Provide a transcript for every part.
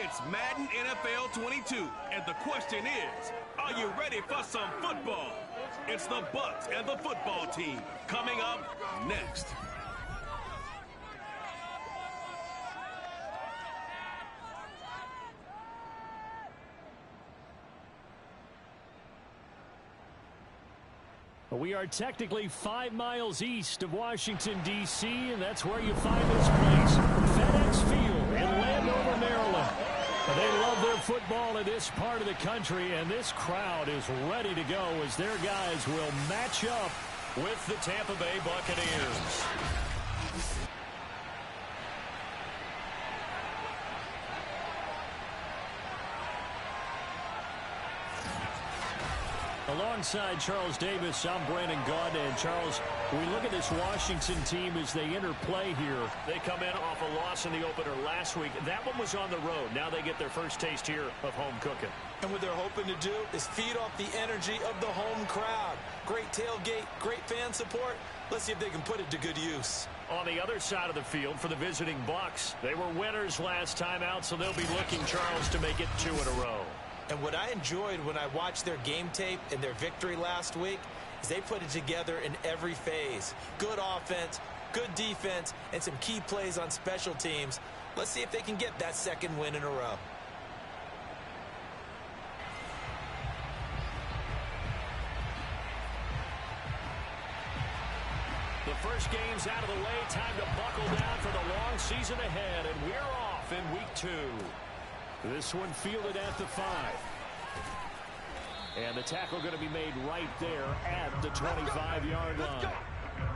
It's Madden NFL 22, and the question is, are you ready for some football? It's the Bucs and the football team coming up next. We are technically 5 miles east of Washington, D.C., and that's where you find this place, FedEx Field in Landover, Maryland. They love their football in this part of the country, and this crowd is ready to go as their guys will match up with the Tampa Bay Buccaneers. Alongside Charles Davis, I'm Brandon Gaud. And Charles, we look at this Washington team as they interplay here. They come in off a loss in the opener last week. That one was on the road. Now they get their first taste here of home cooking. And what they're hoping to do is feed off the energy of the home crowd. Great tailgate, great fan support. Let's see if they can put it to good use. On the other side of the field for the visiting Bucs, they were winners last time out, so they'll be looking, Charles, to make it 2 in a row. And what I enjoyed when I watched their game tape and their victory last week is they put it together in every phase. Good offense, good defense, and some key plays on special teams. Let's see if they can get that second win in a row. The first game's out of the way. Time to buckle down for the long season ahead, and we're off in week 2. This one fielded at the 5. And the tackle going to be made right there at the 25-yard line.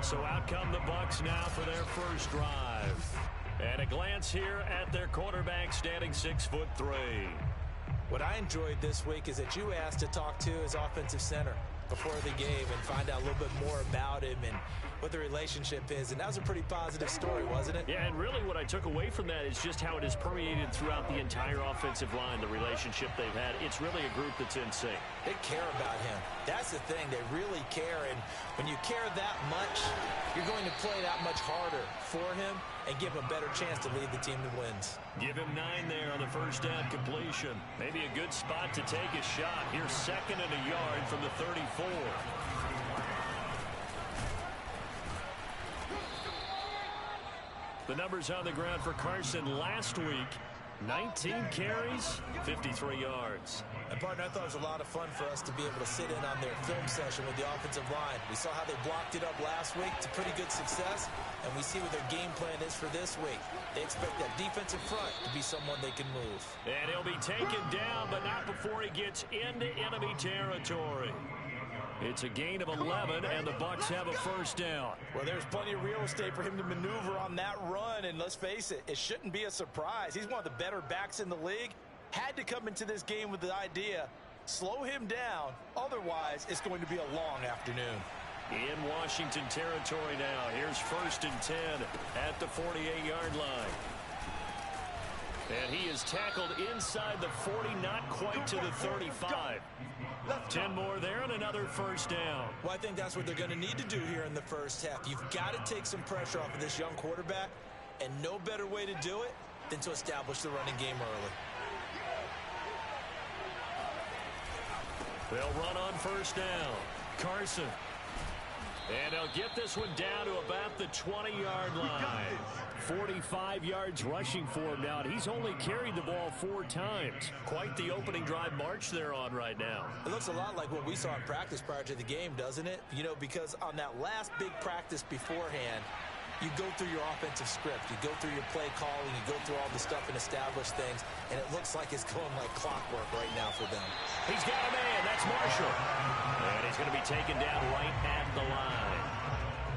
So out come the Bucs now for their first drive. And a glance here at their quarterback standing 6'3". What I enjoyed this week is that you asked to talk to his offensive center before the game and find out a little bit more about him and what the relationship is. And that was a pretty positive story, wasn't it? Yeah, and really what I took away from that is just how it has permeated throughout the entire offensive line, the relationship they've had. It's really a group that's in sync. They care about him. That's the thing. They really care. And when you care that much, you're going to play that much harder for him and give him a better chance to lead the team to wins. Give him 9 there on the first down completion. Maybe a good spot to take a shot. Here's 2nd and a yard from the 34. The numbers on the ground for Carson last week. 19 carries, 53 yards. And, partner, I thought it was a lot of fun for us to be able to sit in on their film session with the offensive line. We saw how they blocked it up last week to pretty good success, and we see what their game plan is for this week. They expect that defensive front to be someone they can move. And he'll be taken down, but not before he gets into enemy territory. It's a gain of 11, and the Bucs have a first down. Well, there's plenty of real estate for him to maneuver on that run, and let's face it, it shouldn't be a surprise. He's one of the better backs in the league. Had to come into this game with the idea, slow him down, otherwise it's going to be a long afternoon. In Washington territory now, here's 1st and 10 at the 48-yard line. And he is tackled inside the 40, not quite to the 35. 10 more there and another first down. Well, I think that's what they're going to need to do here in the first half. You've got to take some pressure off of this young quarterback, and no better way to do it than to establish the running game early. They'll run on first down. Carson. And they'll get this one down to about the 20-yard line. 45 yards rushing for him now, and he's only carried the ball 4 times. Quite the opening drive march they're on right now. It looks a lot like what we saw in practice prior to the game, doesn't it? You know, because on that last big practice beforehand, you go through your offensive script, you go through your play calling, you go through all the stuff and establish things, and it looks like it's going like clockwork right now for them. He's got a man. That's Marshall. And he's going to be taken down right at the line.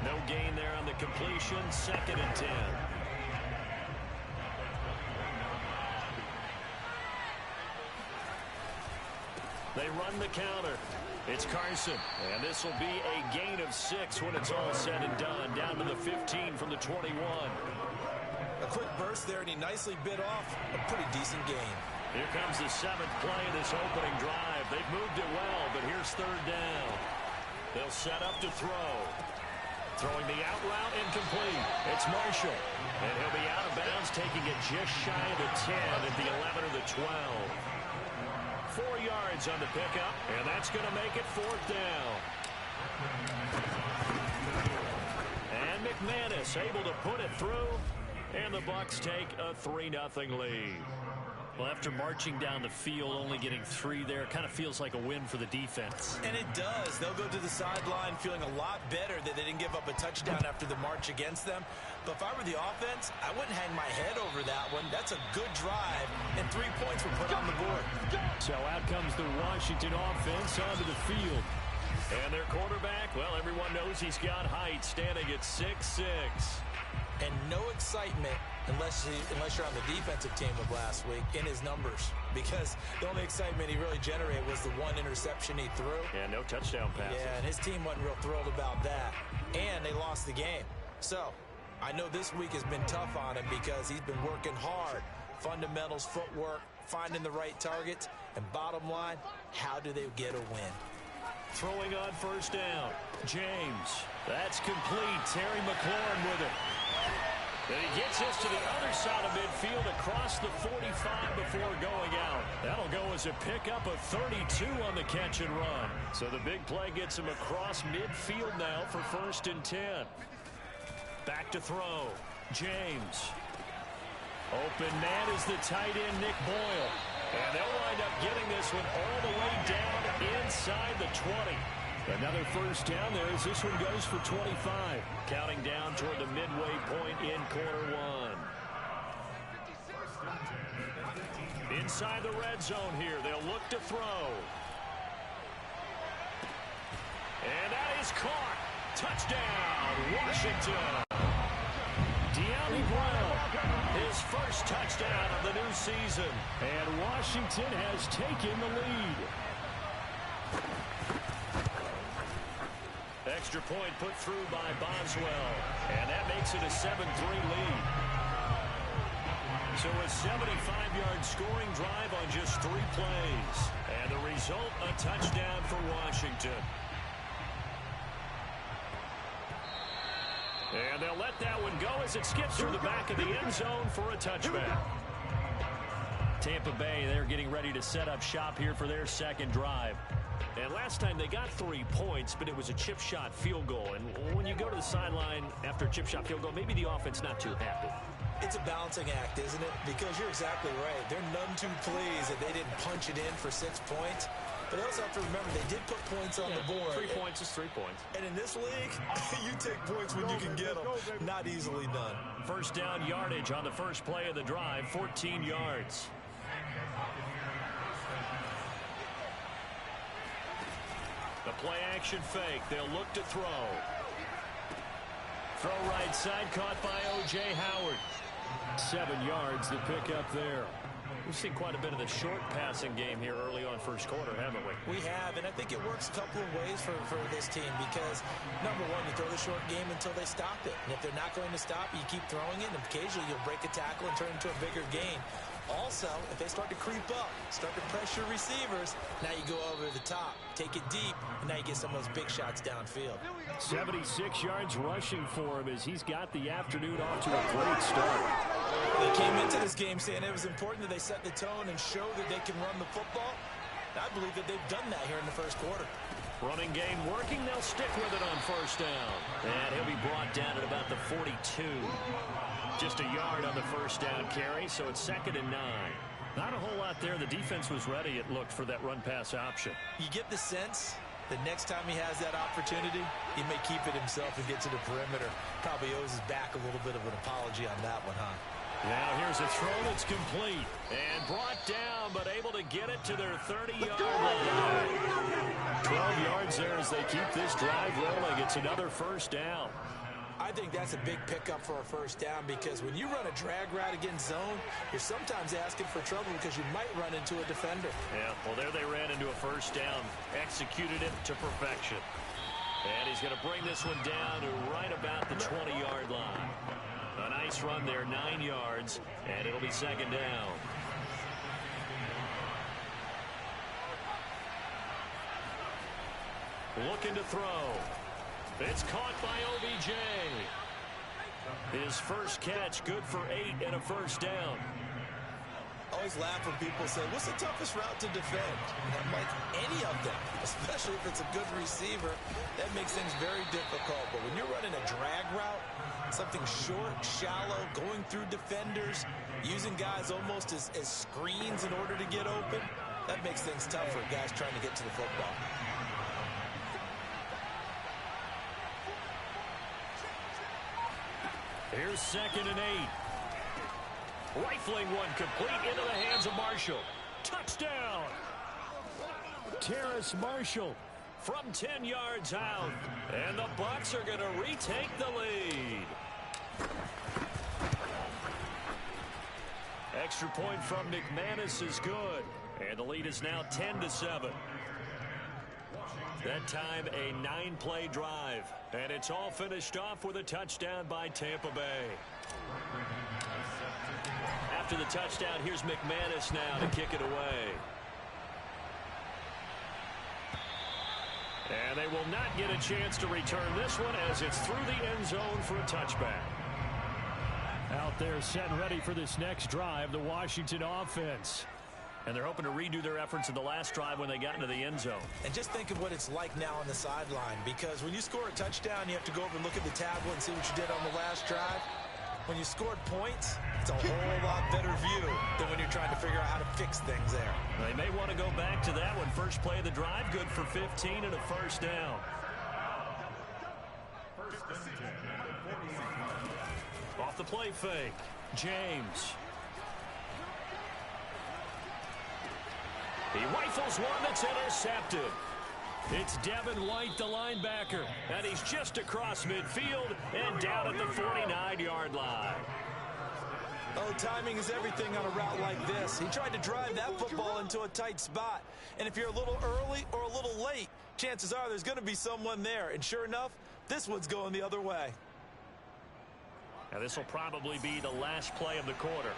No gain there on the completion. 2nd and 10. They run the counter. It's Carson, and this will be a gain of 6 when it's all said and done, down to the 15 from the 21. A quick burst there, and he nicely bit off a pretty decent gain. Here comes the 7th play of this opening drive. They've moved it well, but here's 3rd down. They'll set up to throw. Throwing the out route incomplete. It's Marshall. And he'll be out of bounds, taking it just shy of the 10 at the 11 or the 12. 4 yards on the pickup, and that's going to make it 4th down. And McManus able to put it through, and the Bucs take a 3-0 lead. Well, after marching down the field, only getting 3 there, kind of feels like a win for the defense. And it does. They'll go to the sideline feeling a lot better that they didn't give up a touchdown after the march against them. But if I were the offense, I wouldn't hang my head over that one. That's a good drive, and 3 points were put on the board. So out comes the Washington offense onto the field. And their quarterback, well, everyone knows he's got height, standing at 6'6". And no excitement unless you're on the defensive team of last week in his numbers, because the only excitement he really generated was the 1 interception he threw. And no touchdown passes. Yeah, and his team wasn't real thrilled about that. And they lost the game. So I know this week has been tough on him because he's been working hard. Fundamentals, footwork, finding the right targets, and bottom line, how do they get a win? Throwing on 1st down. James. That's complete. Terry McLaurin with it. And he gets this to the other side of midfield across the 45 before going out. That'll go as a pickup of 32 on the catch and run. So the big play gets him across midfield now for 1st and 10. Back to throw. James. Open man is the tight end, Nick Boyle. And they'll wind up getting this one all the way down inside the 20. Another 1st down there as this one goes for 25. Counting down toward the midway point in quarter 1. Inside the red zone here. They'll look to throw. And that is caught. Touchdown, Washington. De'Ami Brown, his first touchdown of the new season. And Washington has taken the lead. Extra point put through by Boswell. And that makes it a 7-3 lead. So a 75-yard scoring drive on just 3 plays. And the result, a touchdown for Washington. And they'll let that one go as it skips through the back of the end zone for a touchback. Tampa Bay, they're getting ready to set up shop here for their 2nd drive. And last time they got 3 points, but it was a chip shot field goal. And when you go to the sideline after a chip shot field goal, maybe the offense not too happy. It's a balancing act, isn't it? Because you're exactly right. They're none too pleased that they didn't punch it in for 6 points. But they also have to remember they did put points on the board. 3 points is 3 points. And in this league, you take points when you can get them. Not easily done. 1st down yardage on the first play of the drive, 14 yards. The play action fake. They'll look to throw. Throw right side, caught by O.J. Howard. 7 yards, the pick up there. We've seen quite a bit of the short passing game here early on 1st quarter, haven't we? We have, and I think it works a couple of ways for this team because, number one, you throw the short game until they stop it. And if they're not going to stop, you keep throwing it, and occasionally you'll break a tackle and turn it into a bigger gain. Also, if they start to creep up, start to pressure receivers, now you go over the top, take it deep, and now you get some of those big shots downfield. 76 yards rushing for him as he's got the afternoon off to a great start. They came into this game saying it was important that they set the tone and show that they can run the football. I believe that they've done that here in the 1st quarter. Running game working. They'll stick with it on 1st down. And he'll be brought down at about the 42. Just a yard on the 1st down carry, so it's 2nd and 9. Not a whole lot there. The defense was ready, it looked, for that run-pass option. You get the sense that next time he has that opportunity, he may keep it himself and get to the perimeter. Probably owes his back a little bit of an apology on that one, huh? Now here's a throw that's complete. And brought down, but able to get it to their 30-yard line. 12 yards there as they keep this drive rolling. It's another 1st down. I think that's a big pickup for a 1st down because when you run a drag route against zone, you're sometimes asking for trouble because you might run into a defender. Yeah, well, there they ran into a 1st down. Executed it to perfection. And he's going to bring this one down to right about the 20-yard line. A nice run there, 9 yards, and it'll be 2nd down. Looking to throw. It's caught by OBJ. His first catch, good for 8 and a first down. I always laugh when people say, what's the toughest route to defend? I'm like, any of them, especially if it's a good receiver. That makes things very difficult. But when you're running a drag route, something short, shallow, going through defenders, using guys almost as screens in order to get open, that makes things tough for guys trying to get to the football. Here's 2nd and 8. Rifling one complete into the hands of Marshall. Touchdown! Terrace Marshall from 10 yards out. And the Bucs are going to retake the lead. Extra point from McManus is good. And the lead is now 10-7. That time a 9-play drive. And it's all finished off with a touchdown by Tampa Bay. After the touchdown, here's McManus now to kick it away. And they will not get a chance to return this one as it's through the end zone for a touchback. Out there set and ready for this next drive, the Washington offense. And they're hoping to redo their efforts in the last drive when they got into the end zone. And just think of what it's like now on the sideline, because when you score a touchdown, you have to go over and look at the tablet and see what you did on the last drive. When you scored points, it's a whole lot better view than when you're trying to figure out how to fix things there. They may want to go back to that one. First play of the drive, good for 15 and a first down. Off the play fake, James. He rifles one that's intercepted. It's Devin White, the linebacker, and he's just across midfield and down at the 49-yard line. Oh, timing is everything on a route like this. He tried to drive that football into a tight spot. And if you're a little early or a little late, chances are there's going to be someone there. And sure enough, this one's going the other way. Now this will probably be the last play of the quarter.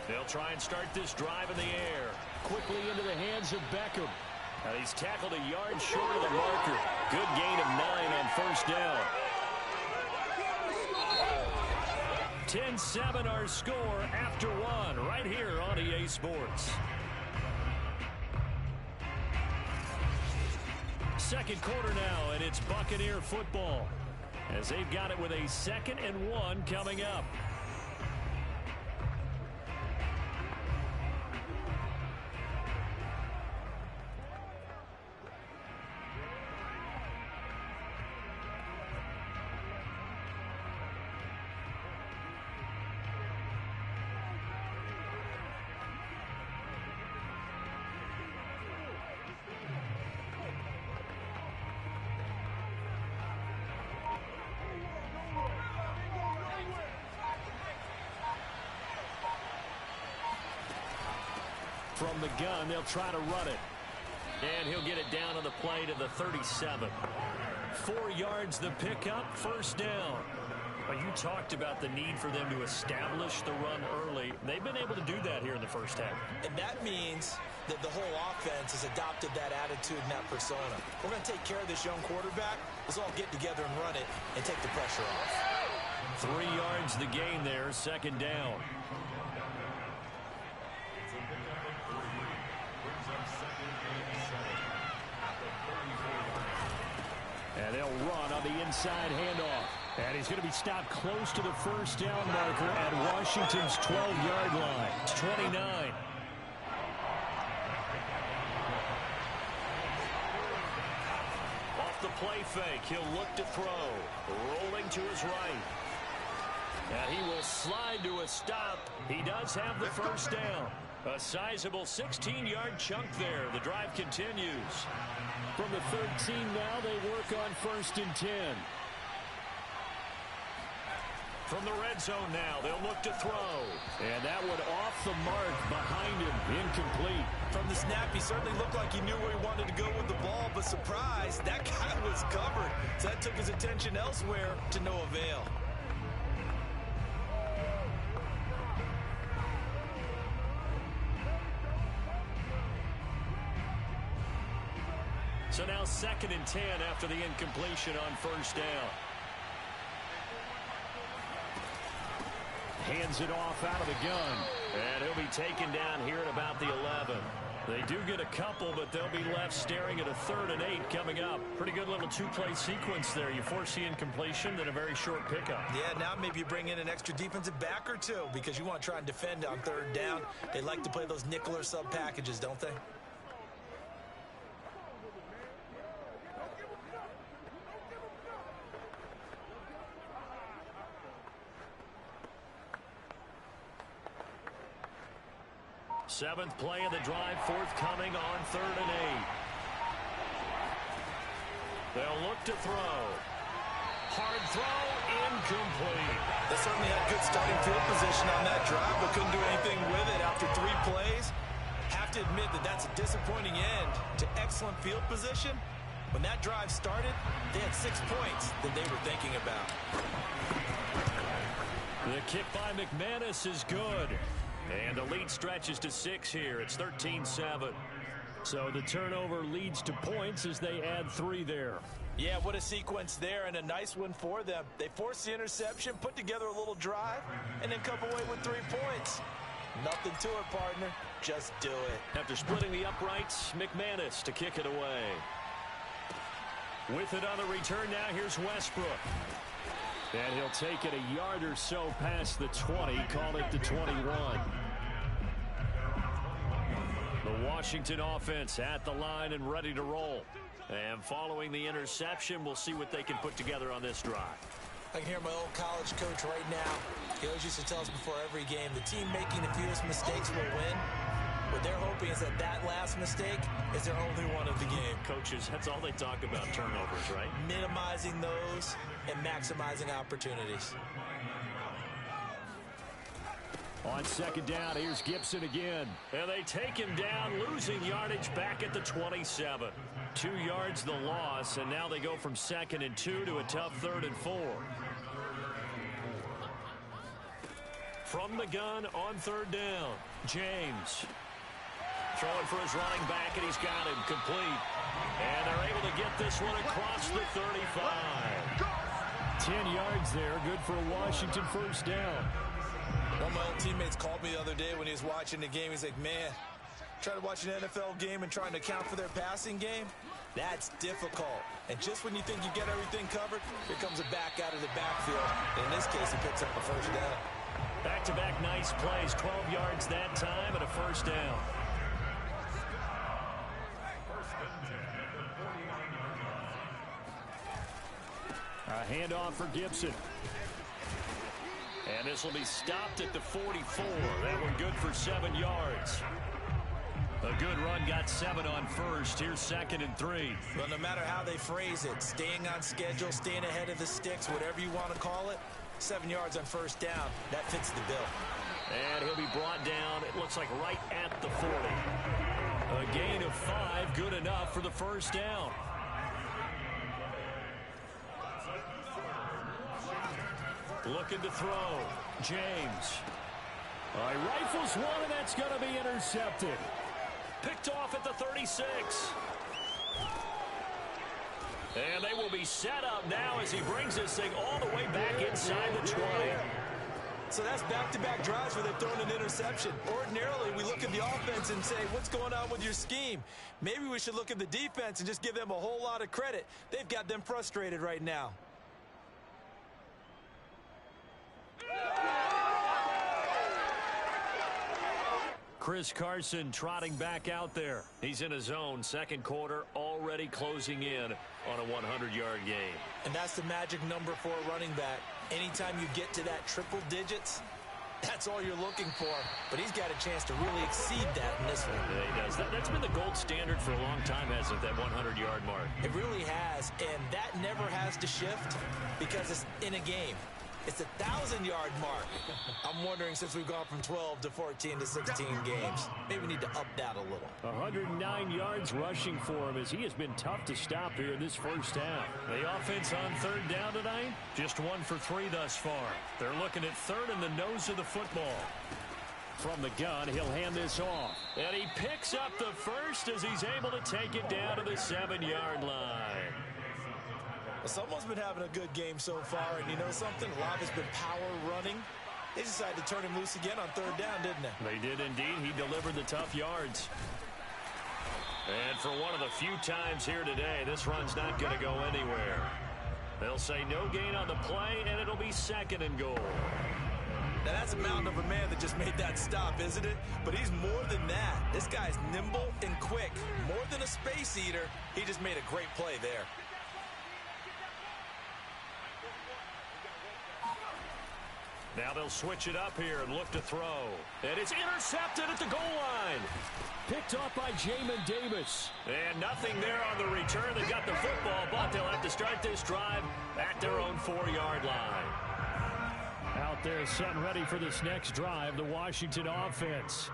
They'll try and start this drive in the air. Quickly into the hands of Beckham. Now he's tackled a yard short of the marker. Good gain of 9 on first down. 10-7 our score after 1 right here on EA Sports. Second quarter now, and it's Buccaneer football as they've got it with a 2nd and 1 coming up. From the gun, they'll try to run it. And he'll get it down on the play to the 37. 4 yards the pickup, first down. Well, you talked about the need for them to establish the run early. They've been able to do that here in the first half. And that means that the whole offense has adopted that attitude and that persona. We're going to take care of this young quarterback. Let's all get together and run it and take the pressure off. 3 yards the gain there, second down. And they'll run on the inside handoff. And he's going to be stopped close to the first down marker at Washington's 12-yard line. It's 29. Off the play fake, he'll look to throw. Rolling to his right. And he will slide to a stop. He does have the first down. A sizable 16-yard chunk there. The drive continues. From the 13 now, they work on 1st and 10. From the red zone now, they'll look to throw. And that one off the mark behind him, incomplete. From the snap, he certainly looked like he knew where he wanted to go with the ball, but surprise, that guy was covered. So that took his attention elsewhere to no avail. So now 2nd and 10 after the incompletion on first down. Hands it off out of the gun. And he'll be taken down here at about the 11. They do get a couple, but they'll be left staring at a 3rd and 8 coming up. Pretty good little two-play sequence there. You force the incompletion, then a very short pickup. Yeah, now maybe you bring in an extra defensive back or two because you want to try and defend on 3rd down. They like to play those nickel or sub packages, don't they? Seventh play of the drive, forthcoming on 3rd and 8. They'll look to throw. Hard throw, incomplete. They certainly had good starting field position on that drive, but couldn't do anything with it after 3 plays. Have to admit that that's a disappointing end to excellent field position. When that drive started, they had 6 points that they were thinking about. The kick by McManus is good. And the lead stretches to 6 here. It's 13-7. So the turnover leads to points as they add 3 there. Yeah, what a sequence there, and a nice one for them. They forced the interception, put together a little drive, and then come away with 3 points. Nothing to it, partner. Just do it. After splitting the uprights, McManus to kick it away. With it on the return now, here's Westbrook. And he'll take it a yard or so past the 20, call it the 21. The Washington offense at the line and ready to roll. And following the interception, we'll see what they can put together on this drive. I can hear my old college coach right now. He always used to tell us before every game, the team making the fewest mistakes will win. What they're hoping is that that last mistake is their only one of the game. Coaches, that's all they talk about, turnovers, right? Minimizing those and maximizing opportunities. On 2nd down, here's Gibson again. And they take him down, losing yardage back at the 27. 2 yards the loss, and now they go from 2nd and 2 to a tough 3rd and 4. From the gun on 3rd down, James. Throwing for his running back, and he's got him complete. And they're able to get this one across the 35. 10 yards there, good for a Washington 1st down. One of my old teammates called me the other day when he was watching the game. He's like, man, trying to watch an NFL game and trying to account for their passing game, that's difficult. And just when you think you get everything covered, here comes a back out of the backfield. And in this case, he picks up a 1st down. Back-to-back nice plays, 12 yards that time and a 1st down. A handoff for Gibson. And this will be stopped at the 44. That one good for 7 yards. A good run, got 7 on first. Here's 2nd and 3. Well, no matter how they phrase it, staying on schedule, staying ahead of the sticks, whatever you want to call it, 7 yards on 1st down, that fits the bill. And he'll be brought down, it looks like right at the 40. A gain of 5, good enough for the 1st down. Looking to throw. James. He rifles one, and that's going to be intercepted. Picked off at the 36. And they will be set up now as he brings this thing all the way back inside the 20. So that's back-to-back drives where they've thrown an interception. Ordinarily, we look at the offense and say, what's going on with your scheme? Maybe we should look at the defense and just give them a whole lot of credit. They've got them frustrated right now. Chris Carson trotting back out there. He's in his zone. 2nd quarter already closing in on a 100-yard game. And that's the magic number for a running back. Anytime you get to that triple digits, that's all you're looking for. But he's got a chance to really exceed that in this one. Yeah, he does. That's been the gold standard for a long time, hasn't it, that 100-yard mark? It really has, and that never has to shift because it's in a game. It's a 1,000-yard mark. I'm wondering, since we've gone from 12 to 14 to 16 games, maybe we need to up that a little. 109 yards rushing for him as he has been tough to stop here in this 1st half. The offense on 3rd down tonight, just 1 for 3 thus far. They're looking at 3rd and the nose of the football. from the gun. He'll hand this off. And he picks up the first as he's able to take it down to the 7-yard line. Well, someone's been having a good game so far, and you know something? A lot has been power running. They decided to turn him loose again on 3rd down, didn't they? They did indeed. He delivered the tough yards. And for one of the few times here today, this run's not going to go anywhere. They'll say no gain on the play, and it'll be 2nd and goal. Now, that's a mountain of a man that just made that stop, isn't it? But he's more than that. This guy's nimble and quick. More than a space eater, he just made a great play there. Now they'll switch it up here and look to throw. And it's intercepted at the goal line. Picked off by Jamin Davis. And nothing there on the return. They got the football, but they'll have to start this drive at their own 4-yard line. Out there setting ready for this next drive, the Washington offense.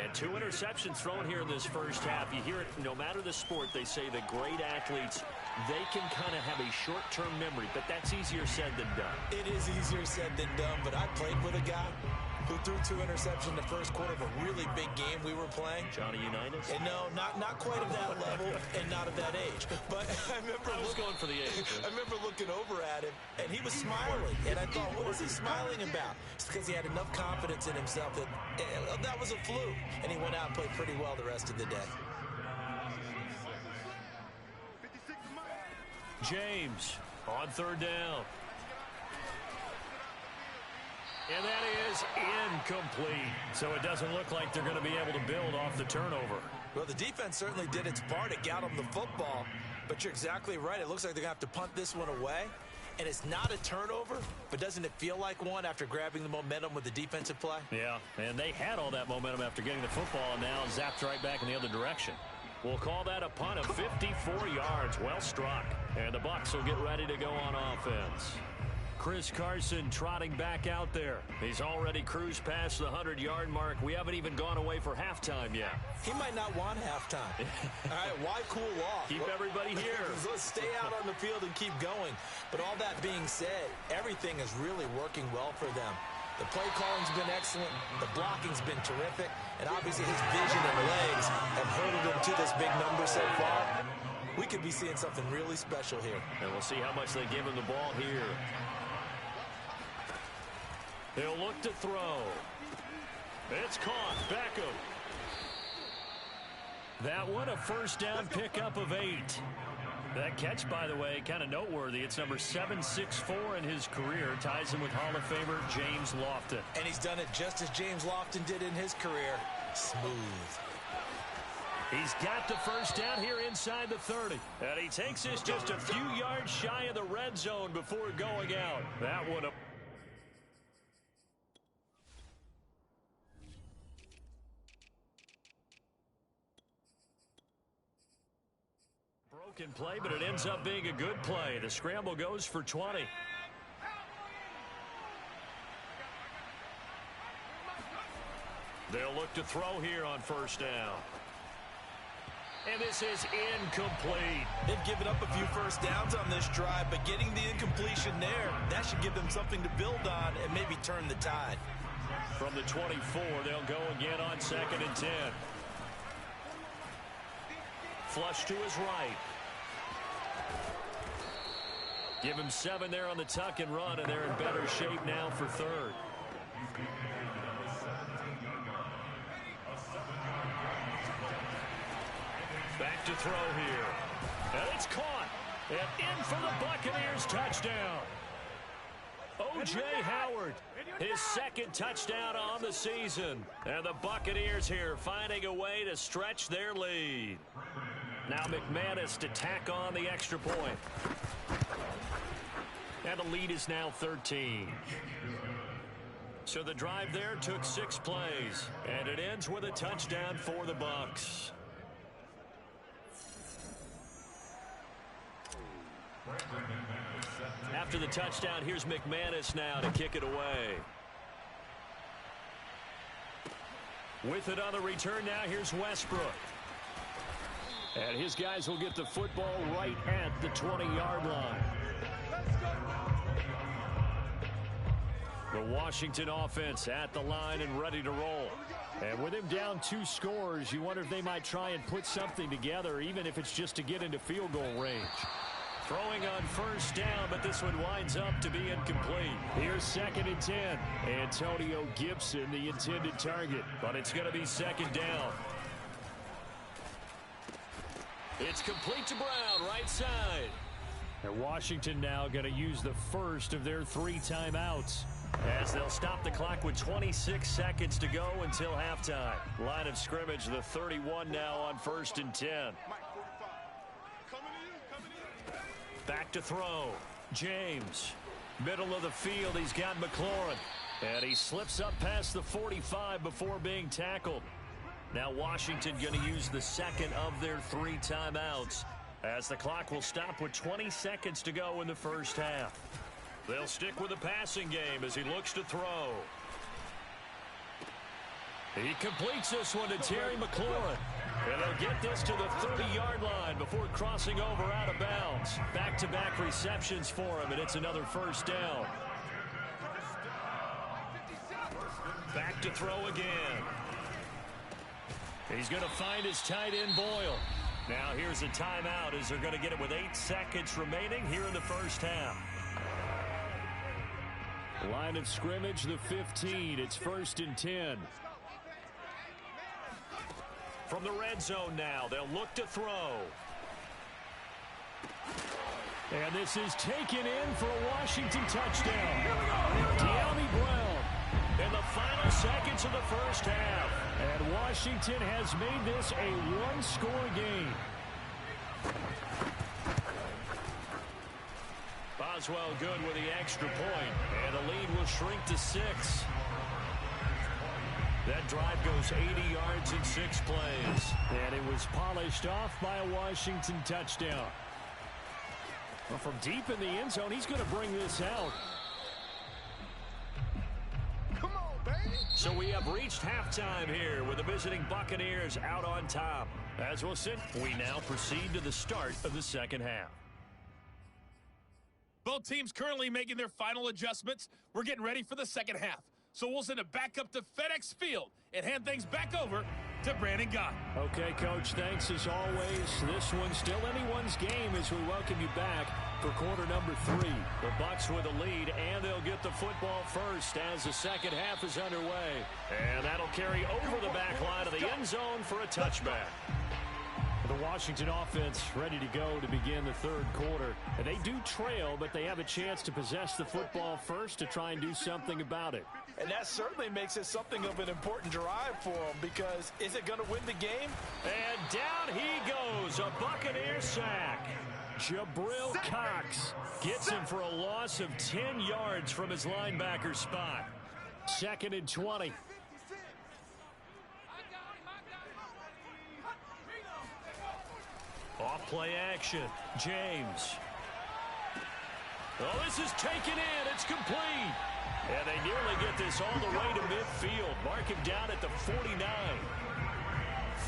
And 2 interceptions thrown here in this first half. You hear it no matter the sport. They say the great athletes, they can kind of have a short-term memory, but that's easier said than done. It is easier said than done, but I played with a guy who threw 2 interceptions in the first quarter of a really big game we were playing. Johnny Unitas? And no, not quite of that level and not of that age. But I was going for the age. I remember looking over at him, and he was smiling. And I thought, what is he smiling about? It's because he had enough confidence in himself that that was a fluke. And he went out and played pretty well the rest of the day. James on 3rd down. And that is incomplete. So it doesn't look like they're going to be able to build off the turnover. Well, the defense certainly did its part. It got them the football. But you're exactly right. It looks like they're going to have to punt this one away. And it's not a turnover, but doesn't it feel like one after grabbing the momentum with the defensive play? Yeah, and they had all that momentum after getting the football and now zapped right back in the other direction. We'll call that a punt of 54 yards. Well struck. And the Bucs will get ready to go on offense. Chris Carson trotting back out there. He's already cruised past the 100-yard mark. We haven't even gone away for halftime yet. He might not want halftime. All right, why cool off? Keep everybody here. Let's stay out on the field and keep going. But all that being said, everything is really working well for them. The play calling's been excellent. The blocking's been terrific. And obviously his vision and legs have hurdled him to this big number so far. We could be seeing something really special here. And we'll see how much they give him the ball here. They'll look to throw. It's caught. Beckham. That one, a 1st down pickup of 8. That catch, by the way, kind of noteworthy. It's number 764 in his career. Ties him with Hall of Famer James Lofton. And he's done it just as James Lofton did in his career. Smooth. He's got the 1st down here inside the 30. And he takes this just a few yards shy of the red zone before going out. That one. Broken play, but it ends up being a good play. The scramble goes for 20. They'll look to throw here on 1st down. And this is incomplete. They've given up a few 1st downs on this drive, but getting the incompletion there, that should give them something to build on and maybe turn the tide. From the 24, they'll go again on 2nd and 10. Flush to his right. Give him 7 there on the tuck and run, and they're in better shape now for 3rd. Back to throw here. And it's caught. And in for the Buccaneers touchdown. O.J. Howard, his 2nd touchdown on the season. And the Buccaneers here finding a way to stretch their lead. Now McManus to tack on the extra point. And the lead is now 13. So the drive there took 6 plays. And it ends with a touchdown for the Bucs. After the touchdown, here's McManus now to kick it away. With it on the return now, here's Westbrook. And his guys will get the football right at the 20-yard line. The Washington offense at the line and ready to roll. And with him down 2 scores, you wonder if they might try and put something together, even if it's just to get into field goal range. Throwing on first down, but this one winds up to be incomplete. Here's 2nd and 10. Antonio Gibson, the intended target, but it's going to be 2nd down. It's complete to Brown, right side. And Washington now going to use the first of their 3 timeouts, as they'll stop the clock with 26 seconds to go until halftime. Line of scrimmage, the 31 now on 1st and 10. Back to throw. James. Middle of the field, he's got McLaurin. And he slips up past the 45 before being tackled. Now Washington going to use the 2nd of their 3 timeouts, as the clock will stop with 20 seconds to go in the first half. They'll stick with the passing game as he looks to throw. He completes this one to Terry McLaurin. And they'll get this to the 30-yard line before crossing over out of bounds. Back-to-back receptions for him, and it's another first down. Back to throw again. He's going to find his tight end, Boyle. Now here's a timeout as they're going to get it with 8 seconds remaining here in the first half. Line of scrimmage, the 15. It's 1st and 10. From the red zone now, they'll look to throw. And this is taken in for a Washington touchdown. De'Ami Brown in the final seconds of the first half. And Washington has made this a 1-score game. Boswell good with the extra point, and the lead will shrink to 6. That drive goes 80 yards in 6 plays. And it was polished off by a Washington touchdown. Well, from deep in the end zone, he's going to bring this out. Come on, baby. So we have reached halftime here with the visiting Buccaneers out on top. As we'll sit, we now proceed to the start of the second half. Both teams currently making their final adjustments. We're getting ready for the second half. So we'll send it back up to FedEx Field and hand things back over to Brandon Gott. Okay, Coach, thanks as always. This one's still anyone's game as we welcome you back for quarter number 3. The Bucs with a lead, and they'll get the football first as the second half is underway. And that'll carry over the back line of the end zone for a touchback. The Washington offense ready to go to begin the third quarter. And they do trail, but they have a chance to possess the football first to try and do something about it. And that certainly makes it something of an important drive for them, because is it going to win the game? And down he goes, a Buccaneer sack. Jabril Cox gets him for a loss of 10 yards from his linebacker spot. 2nd and 20. Off play action. James. Oh, this is taken in. It's complete. And they nearly get this all the way to midfield. Mark him down at the 49.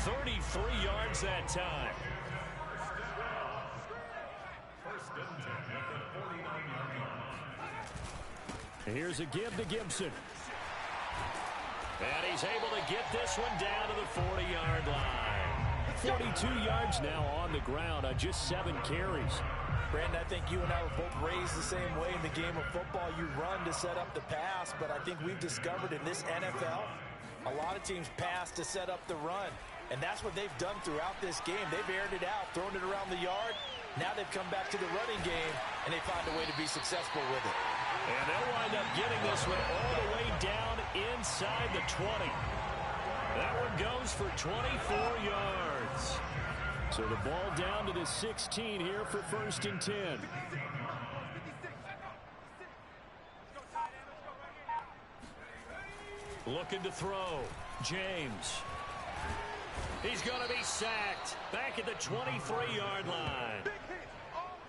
33 yards that time. Here's a give to Gibson. And he's able to get this one down to the 40-yard line. 42 yards now on the ground on just 7 carries. Brandon, I think you and I were both raised the same way in the game of football. You run to set up the pass, but I think we've discovered in this NFL, a lot of teams pass to set up the run. And that's what they've done throughout this game. They've aired it out, thrown it around the yard. Now they've come back to the running game, and they find a way to be successful with it. And they'll wind up getting this one all the way down inside the 20. That one goes for 24 yards. So the ball down to the 16 here for 1st and 10. Looking to throw. James. He's going to be sacked back at the 23-yard line.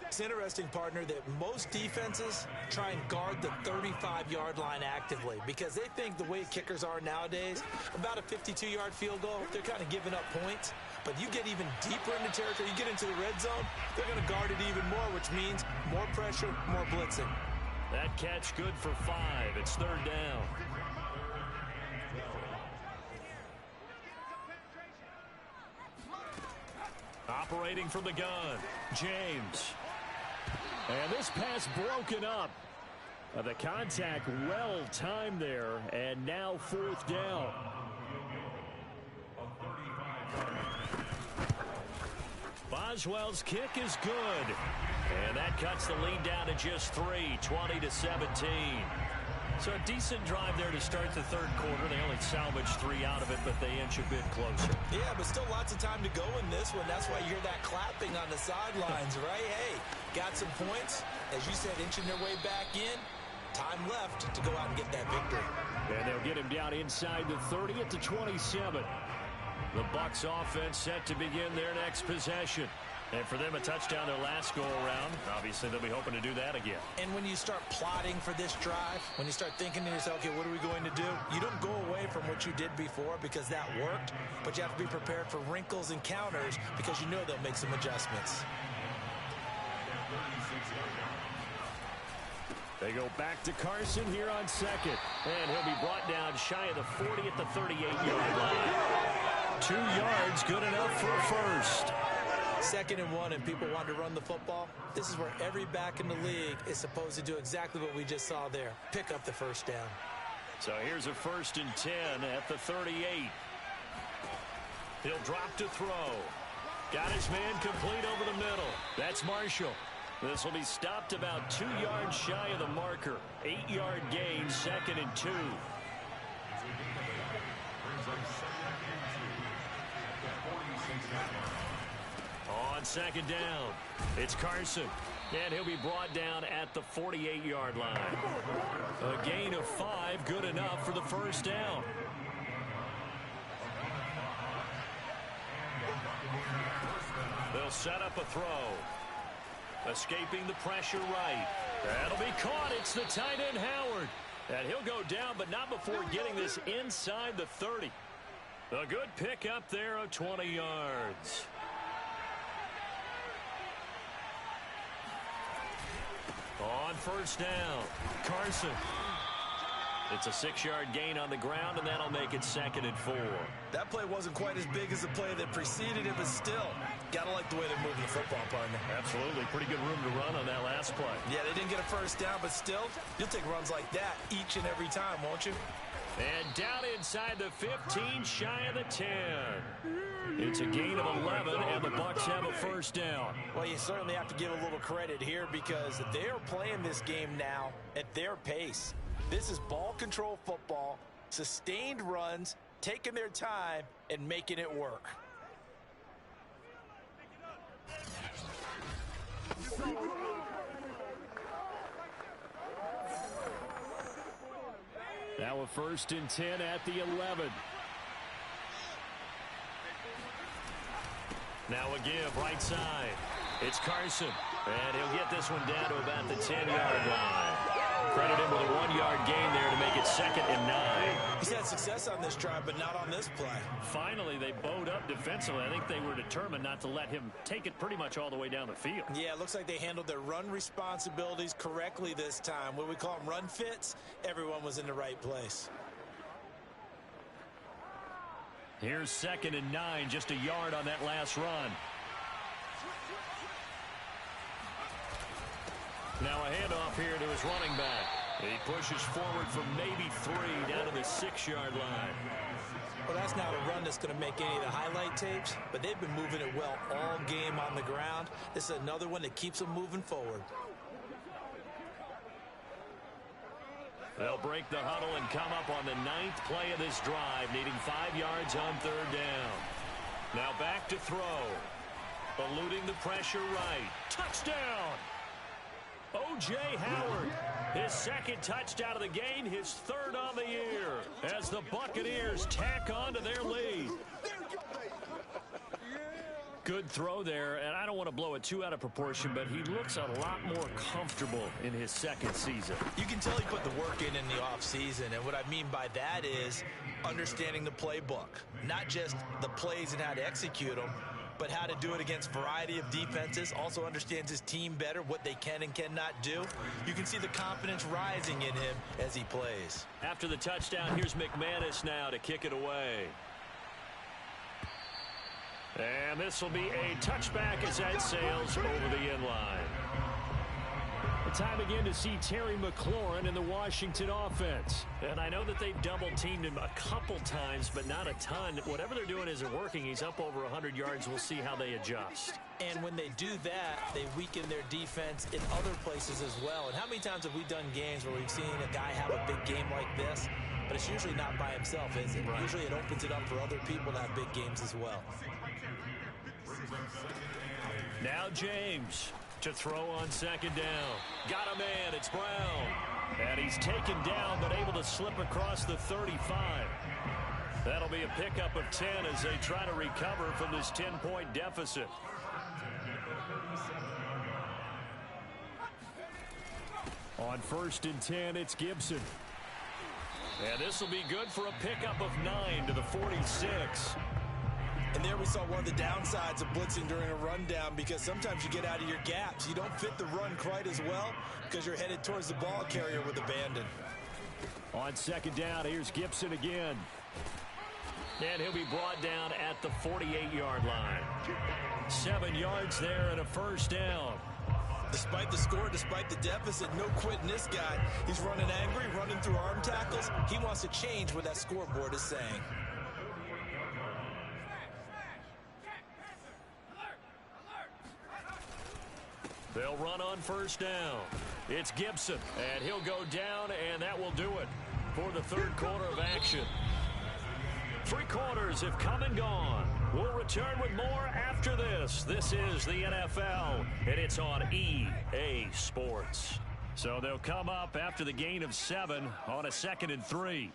It's interesting, partner, that most defenses try and guard the 35-yard line actively because they think the way kickers are nowadays, about a 52-yard field goal, they're kind of giving up points. But you get even deeper into territory, you get into the red zone, they're going to guard it even more, which means more pressure, more blitzing. That catch good for 5. It's 3rd down. Separating from the gun, James. And this pass broken up. The contact well timed there, and now 4th down. Boswell's kick is good. And that cuts the lead down to just 3, 20-17. So a decent drive there to start the 3rd quarter. They only salvaged 3 out of it, but they inch a bit closer. Yeah, but still lots of time to go in this one. That's why you hear that clapping on the sidelines, right? Hey, got some points. As you said, inching their way back in. Time left to go out and get that victory. And they'll get him down inside the 30 at the 27. The Bucs offense set to begin their next possession. And for them, a touchdown their last go-around. Obviously, they'll be hoping to do that again. And when you start plotting for this drive, when you start thinking to yourself, okay, what are we going to do? You don't go away from what you did before because that worked, but you have to be prepared for wrinkles and counters because you know they'll make some adjustments. They go back to Carson here on 2nd. And he'll be brought down shy of the 40 at the 38-yard line. 2 yards, good enough for a first. 2nd and 1, and people want to run the football. This is where every back in the league is supposed to do exactly what we just saw there. Pick up the first down. So here's a 1st and 10 at the 38. He'll drop to throw. Got his man complete over the middle. That's Marshall. This will be stopped about 2 yards shy of the marker. 8-yard gain, 2nd and 2. On 2nd down, it's Carson. And he'll be brought down at the 48-yard line. A gain of 5, good enough for the first down. They'll set up a throw. Escaping the pressure right. That'll be caught. It's the tight end, Howard. And he'll go down, but not before getting this inside the 30. A good pickup there of 20 yards. On 1st down, Carson. It's a 6-yard gain on the ground, and that'll make it 2nd and 4. That play wasn't quite as big as the play that preceded it, but still, gotta like the way they're moving the football, partner. Absolutely. Pretty good room to run on that last play. Yeah, they didn't get a first down, but still, you'll take runs like that each and every time, won't you? And down inside the 15, shy of the 10. It's a gain of 11, and the Bucs have a first down. Well, you certainly have to give a little credit here because they're playing this game now at their pace. This is ball control football, sustained runs, taking their time, and making it work. Now a 1st and 10 at the 11. Now a give right side. It's Carson. And he'll get this one down to about the 10-yard line. Credit him with a 1-yard gain there to make it 2nd and 9. He's had success on this drive, but not on this play. Finally, they bowed up defensively. I think they were determined not to let him take it pretty much all the way down the field. Yeah, it looks like they handled their run responsibilities correctly this time. What we call them run fits, everyone was in the right place. Here's 2nd and 9, just a yard on that last run. Now a handoff here to his running back. He pushes forward for maybe 3 down to the 6-yard line. Well, that's not a run that's going to make any of the highlight tapes, but they've been moving it well all game on the ground. This is another one that keeps them moving forward. They'll break the huddle and come up on the 9th play of this drive, needing 5 yards on 3rd down. Now back to throw. Eluding the pressure right. Touchdown! O.J. Howard, his 2nd touchdown of the game, his 3rd on the year, as the Buccaneers tack on to their lead. Good throw there, and I don't want to blow it too out of proportion, but he looks a lot more comfortable in his 2nd season. You can tell he put the work in the offseason, and what I mean by that is understanding the playbook, not just the plays and how to execute them, but how to do it against a variety of defenses. Also understands his team better, what they can and cannot do. You can see the confidence rising in him as he plays. After the touchdown, here's McManus now to kick it away. And this will be a touchback as that sails over the end line. Time again to see Terry McLaurin in the Washington offense. And I know that they've double-teamed him a couple times, but not a ton. Whatever they're doing isn't working. He's up over 100 yards. We'll see how they adjust. And when they do that, they weaken their defense in other places as well. And how many times have we done games where we've seen a guy have a big game like this? But it's usually not by himself, is it? Right. Usually it opens it up for other people to have big games as well. Now James to throw on second down. Got a man, it's Brown. And he's taken down, but able to slip across the 35. That'll be a pickup of 10 as they try to recover from this 10-point deficit. On 1st and 10, it's Gibson. And this will be good for a pickup of 9 to the 46. And there we saw one of the downsides of blitzing during a rundown, because sometimes you get out of your gaps. You don't fit the run quite as well because you're headed towards the ball carrier with abandon. On second down, here's Gibson again. And he'll be brought down at the 48-yard line. 7 yards there and a first down. Despite the score, despite the deficit, no quitting this guy. He's running angry, running through arm tackles. He wants to change what that scoreboard is saying. They'll run on first down. It's Gibson, and he'll go down, and that will do it for the third quarter of action. 3 quarters have come and gone. We'll return with more after this. This is the NFL, and it's on EA Sports. So they'll come up after the gain of 7 on a 2nd and 3.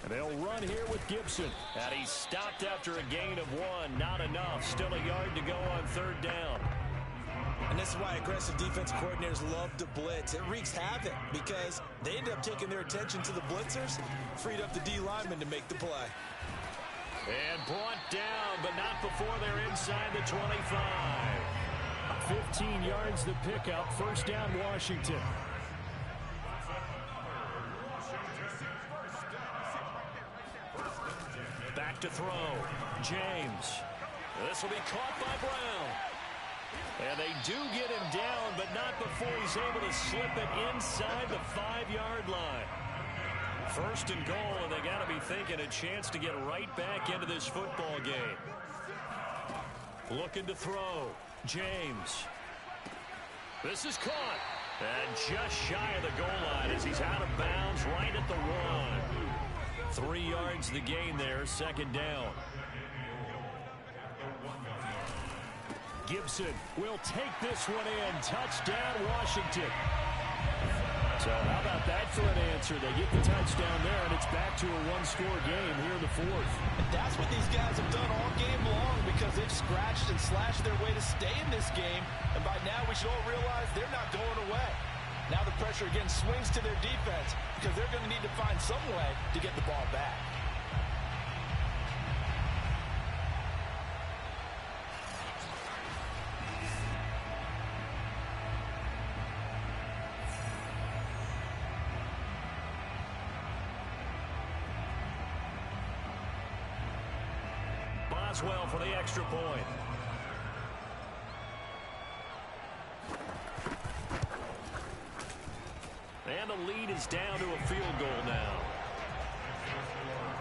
And they'll run here with Gibson. And he's stopped after a gain of 1. Not enough. Still a yard to go on third down. And this is why aggressive defense coordinators love to blitz. It wreaks havoc because they end up taking their attention to the blitzers, freed up the D lineman to make the play. And brought down, but not before they're inside the 25. 15 yards the pickup. First down, Washington. Back to throw. James. This will be caught by Brown. And they do get him down, but not before he's able to slip it inside the 5-yard line. First and goal, and they got to be thinking a chance to get right back into this football game. Looking to throw. James. This is caught. And just shy of the goal line as he's out of bounds right at the 1. 3 yards the gain there, second down. Gibson will take this one in. Touchdown, Washington. So how about that for an answer? They get the touchdown there, and it's back to a one-score game here in the fourth. And that's what these guys have done all game long because they've scratched and slashed their way to stay in this game. And by now we should all realize they're not going away. Now the pressure again swings to their defense because they're going to need to find some way to get the ball back. Boswell for the extra point. And the lead is down to a field goal now.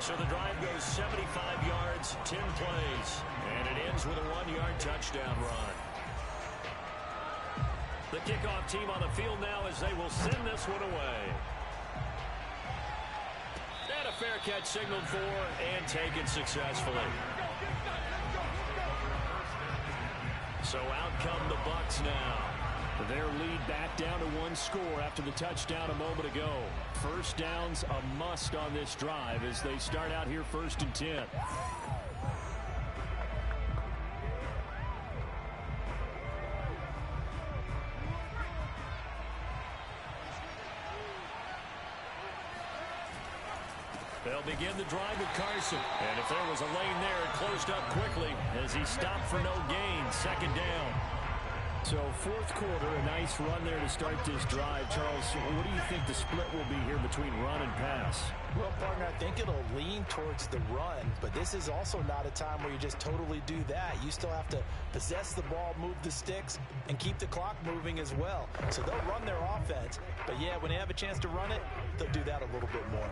So the drive goes 75 yards, 10 plays. And it ends with a 1-yard touchdown run. The kickoff team on the field now as they will send this one away. And a fair catch signaled for and taken successfully. So out come the Bucs now. Their lead back down to 1 score after the touchdown a moment ago. First down's a must on this drive as they start out here 1st and 10. They'll begin the drive with Carson. And if there was a lane there, it closed up quickly as he stopped for no gain. Second down. So fourth quarter, a nice run there to start this drive. Charles, what do you think the split will be here between run and pass? Well, partner, I think it'll lean towards the run, but this is also not a time where you just totally do that. You still have to possess the ball, move the sticks, and keep the clock moving as well. So they'll run their offense, but yeah, when they have a chance to run it, they'll do that a little bit more.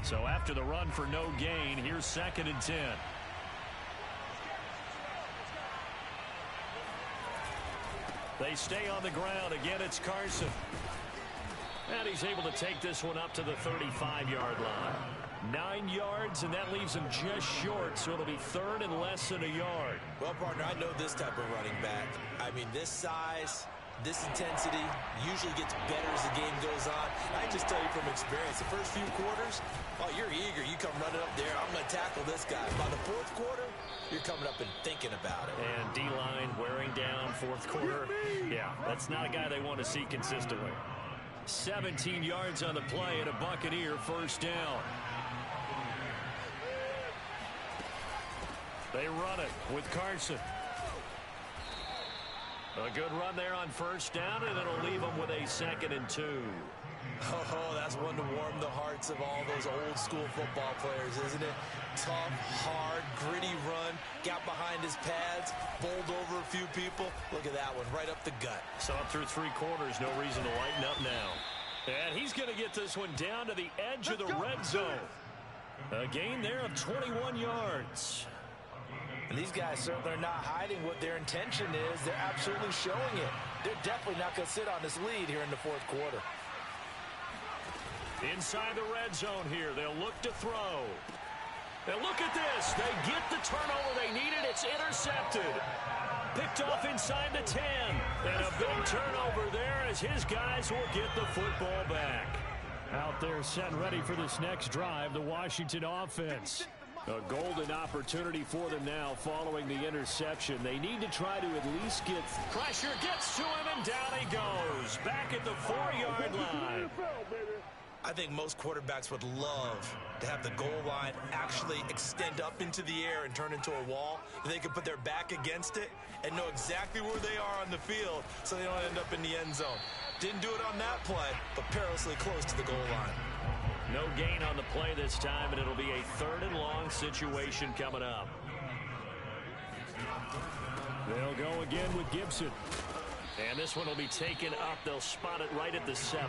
So after the run for no gain, here's 2nd and 10. They stay on the ground. Again, it's Carson. And he's able to take this one up to the 35-yard line. 9 yards, and that leaves him just short, so it'll be 3rd and less than a yard. Well, partner, I know this type of running back. I mean, this size, this intensity usually gets better as the game goes on. I just tell you from experience, the first few quarters, oh, you're eager. You come running up there. I'm going to tackle this guy. By the fourth quarter, you're coming up and thinking about it. And D-line wearing down fourth quarter. Yeah, that's not a guy they want to see consistently. 17 yards on the play and a Buccaneer first down. They run it with Carson. A good run there on first down, and it'll leave them with a 2nd and 2. Oh, that's one to warm the hearts of all those old school football players, isn't it? Tough, hard, gritty run, got behind his pads, bowled over a few people. Look at that one, right up the gut. So up through 3 quarters, no reason to lighten up now. And he's going to get this one down to the edge of the red zone. A gain there of 21 yards. And these guys certainly are not hiding what their intention is. They're absolutely showing it. They're definitely not going to sit on this lead here in the fourth quarter. Inside the red zone here, they'll look to throw. And look at this. They get the turnover they needed. It's intercepted. Picked off inside the 10. And a big turnover there as his guys will get the football back. Out there set ready for this next drive, the Washington offense. A golden opportunity for them now following the interception. They need to try to at least get pressure. Gets to him, and down he goes. Back at the 4-yard line. I think most quarterbacks would love to have the goal line actually extend up into the air and turn into a wall. They can put their back against it and know exactly where they are on the field so they don't end up in the end zone. Didn't do it on that play, but perilously close to the goal line. No gain on the play this time, and it'll be a 3rd and long situation coming up. They'll go again with Gibson. And this one will be taken up. They'll spot it right at the 7.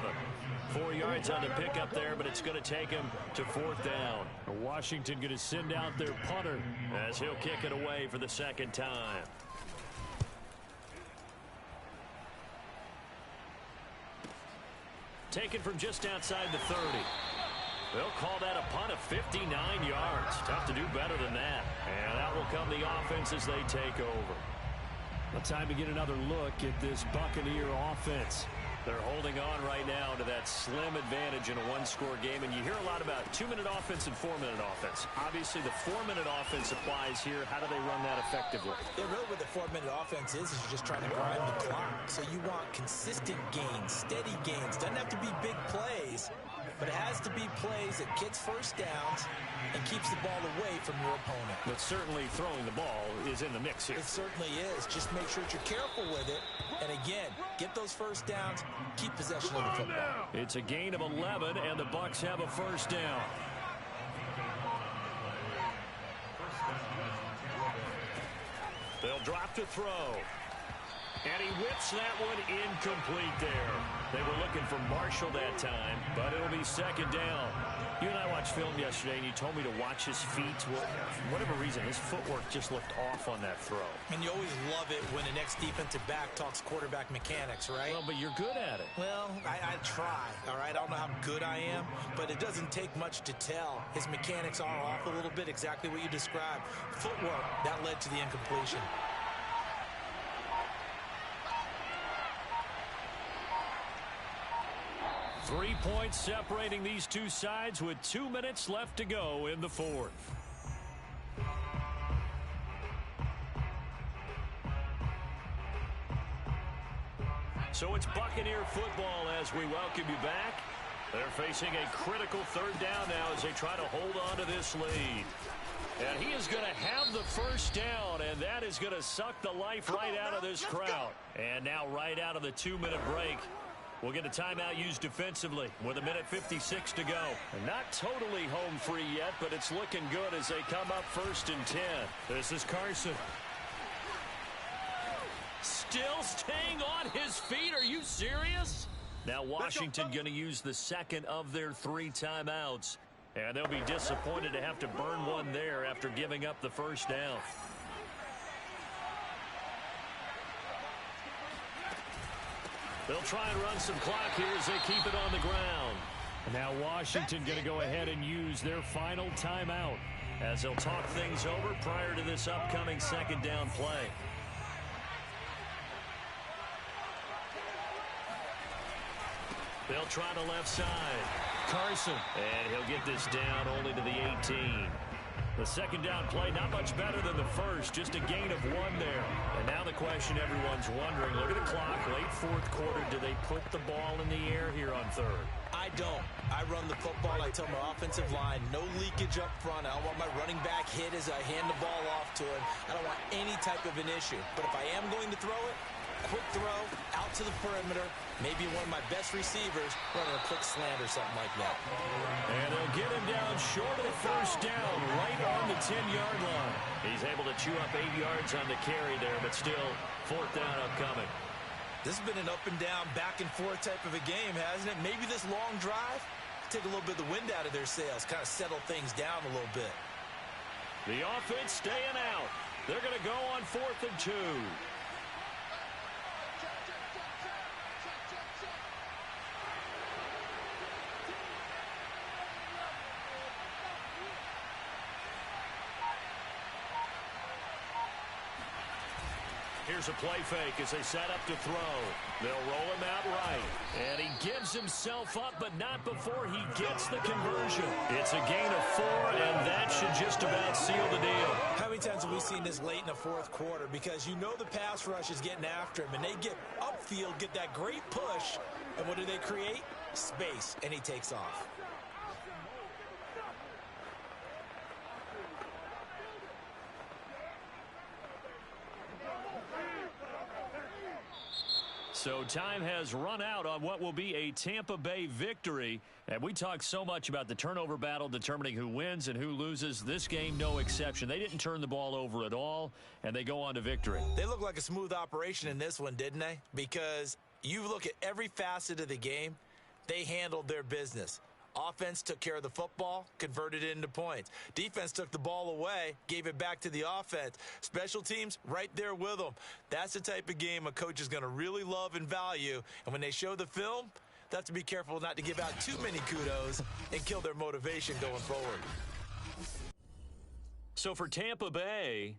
4 yards on the pickup there, but it's going to take him to 4th down. Washington going to send out their punter as he'll kick it away for the 2nd time. Taken from just outside the 30. They'll call that a punt of 59 yards. Tough to do better than that. And out will come the offense as they take over. Well, time to get another look at this Buccaneer offense. They're holding on right now to that slim advantage in a one-score game. And you hear a lot about 2-minute offense and 4-minute offense. Obviously, the 4-minute offense applies here. How do they run that effectively? Yeah, really what the 4-minute offense is you're just trying to grind the clock. So you want consistent gains, steady gains. Doesn't have to be big plays, but it has to be plays that gets first downs and keeps the ball away from your opponent. But certainly throwing the ball is in the mix here. It certainly is. Just make sure that you're careful with it. And again, get those first downs, keep possession of the football. It's a gain of 11, and the Bucs have a first down. They'll drop to throw. And he whips that one incomplete there. They were looking for Marshall that time, but it'll be 2nd down. You and I watched film yesterday, and you told me to watch his feet. Well, for whatever reason, his footwork just looked off on that throw. And you always love it when the next defensive back talks quarterback mechanics, right? Well, but you're good at it. Well, I try, all right? I don't know how good I am, but it doesn't take much to tell. His mechanics are off a little bit, exactly what you described. Footwork, that led to the incompletion. Three points separating these two sides with 2 minutes left to go in the 4th. So it's Buccaneer football as we welcome you back. They're facing a critical 3rd down now as they try to hold on to this lead. And he is going to have the first down, and that is going to suck the life right out of this crowd. And now right out of the 2-minute break, we'll get a timeout used defensively with 1:56 to go. And not totally home free yet, but it's looking good as they come up 1st and 10. This is Carson. Still staying on his feet. Are you serious? Now Washington going to use the second of their 3 timeouts. And they'll be disappointed to have to burn one there after giving up the first down. They'll try and run some clock here as they keep it on the ground. And now Washington going to go ahead and use their final timeout as they'll talk things over prior to this upcoming second down play. They'll try the left side. Carson. And he'll get this down only to the 18. The second down play, not much better than the first, just a gain of 1 there. And now the question everyone's wondering, look at the clock, late 4th quarter, do they put the ball in the air here on 3rd? I don't. I run the football. I tell my offensive line, no leakage up front. I don't want my running back hit as I hand the ball off to him. I don't want any type of an issue. But if I am going to throw it, quick throw, out to the perimeter, maybe one of my best receivers running a quick slant or something like that. And they'll get him down short of the first down, right on the 10-yard line. He's able to chew up 8 yards on the carry there, but still 4th down upcoming. This has been an up and down, back and forth type of a game, hasn't it? Maybe this long drive, take a little bit of the wind out of their sails, kind of settle things down a little bit. The offense staying out. They're going to go on 4th and 2. Here's a play fake as they set up to throw. They'll roll him out right. And he gives himself up, but not before he gets the conversion. It's a gain of 4, and that should just about seal the deal. How many times have we seen this late in the 4th quarter? Because you know the pass rush is getting after him, and they get upfield, get that great push, and what do they create? Space, and he takes off. So time has run out on what will be a Tampa Bay victory. And we talk so much about the turnover battle determining who wins and who loses. This game, no exception. They didn't turn the ball over at all, and they go on to victory. They look like a smooth operation in this one, didn't they? Because you look at every facet of the game, they handled their business. Offense took care of the football, converted it into points. Defense took the ball away, gave it back to the offense. Special teams, right there with them. That's the type of game a coach is going to really love and value. And when they show the film, they have to be careful not to give out too many kudos and kill their motivation going forward. So for Tampa Bay,